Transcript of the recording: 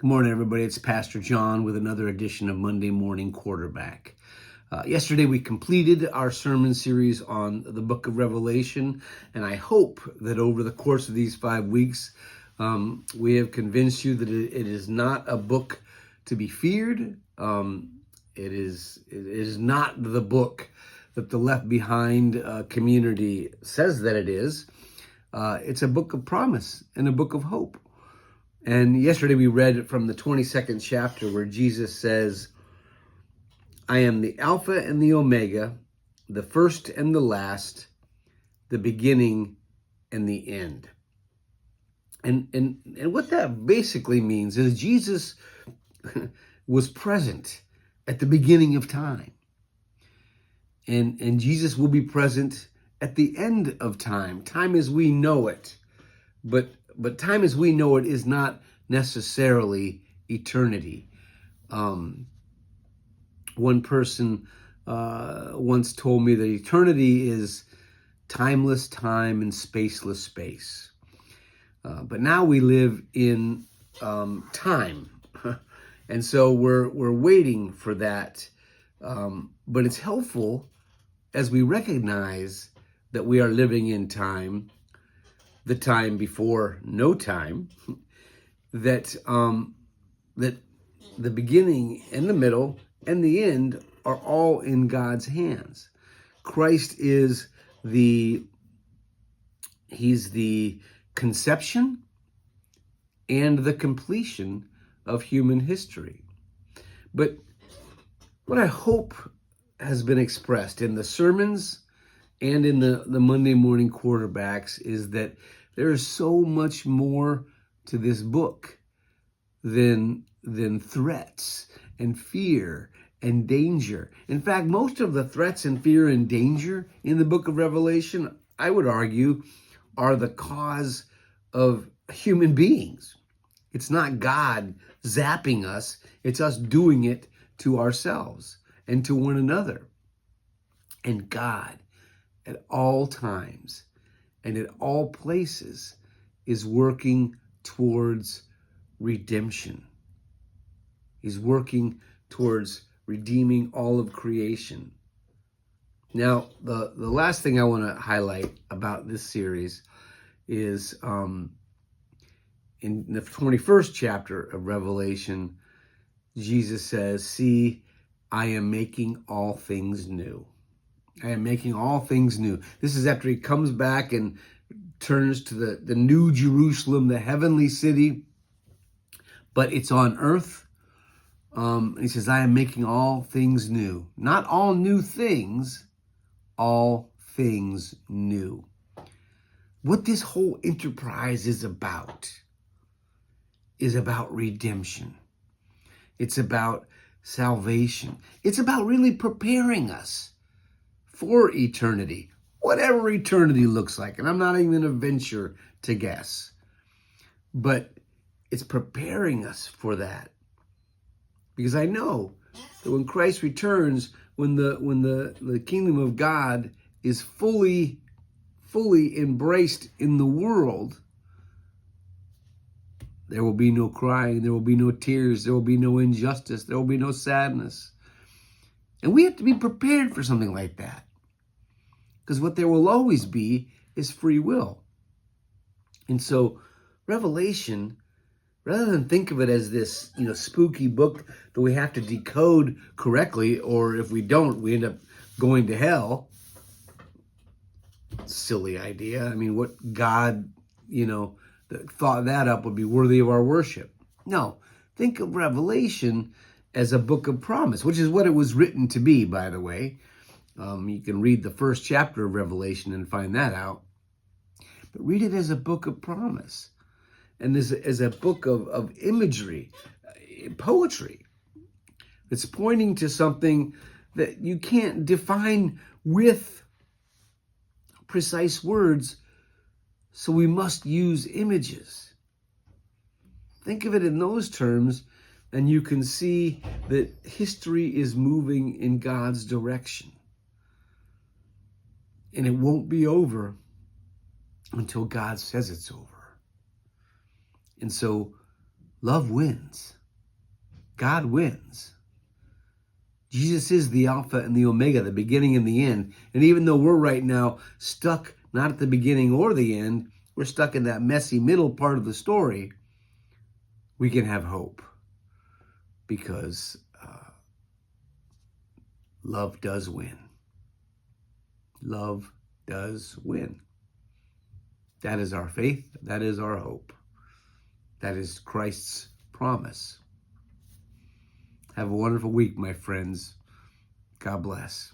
Good morning, everybody. It's Pastor John with another edition of Monday Morning Quarterback. Yesterday, we completed our sermon series on the book of Revelation, and I hope that over the course of these 5 weeks, we have convinced you that it is not a book to be feared. It is not the book that the Left Behind community says that it is. It's a book of promise and a book of hope. And yesterday we read from the 22nd chapter where Jesus says, I am the Alpha and the Omega, the first and the last, the beginning and the end. And what that basically means is Jesus was present at the beginning of time. And Jesus will be present at the end of time. Time as we know it. But time as we know it is not necessarily eternity. One person once told me that eternity is timeless time and spaceless space. But now we live in time. And so we're waiting for that. But it's helpful as we recognize that we are living in time, the time before no time, that that the beginning and the middle and the end are all in God's hands. Christ is he's the conception and the completion of human history. But what I hope has been expressed in the sermons and in the Monday morning quarterbacks is that there is so much more to this book than threats and fear and danger. In fact, most of the threats and fear and danger in the book of Revelation, I would argue, are the cause of human beings. It's not God zapping us. It's us doing it to ourselves and to one another. And God, at all times and at all places, is working towards redemption. He's working towards redeeming all of creation. Now, the last thing I want to highlight about this series is in the 21st chapter of Revelation, Jesus says, see, I am making all things new. I am making all things new. This is after he comes back and turns to the new Jerusalem, the heavenly city, but it's on earth. He says, I am making all things new. Not all new things, all things new. What this whole enterprise is about redemption. It's about salvation. It's about really preparing us for eternity, whatever eternity looks like. And I'm not even going to venture to guess. But it's preparing us for that. Because I know that when Christ returns, when the kingdom of God is fully embraced in the world, there will be no crying, there will be no tears, there will be no injustice, there will be no sadness. And we have to be prepared for something like that. Because what there will always be is free will. And so Revelation, rather than think of it as this, spooky book that we have to decode correctly, or if we don't, we end up going to hell. Silly idea. I mean, what God, that thought that up would be worthy of our worship. No, think of Revelation as a book of promise, which is what it was written to be, by the way. You can read the first chapter of Revelation and find that out. But read it as a book of promise and as a book of imagery, poetry. It's pointing to something that you can't define with precise words, so we must use images. Think of it in those terms, and you can see that history is moving in God's direction. And it won't be over until God says it's over. And so Love wins. God wins. Jesus is the Alpha and the Omega, the beginning and the end. And even though we're right now stuck not at the beginning or the end, we're stuck in that messy middle part of the story, we can have hope because love does win. Love does win. That is our faith. That is our hope. That is Christ's promise. Have a wonderful week, my friends. God bless.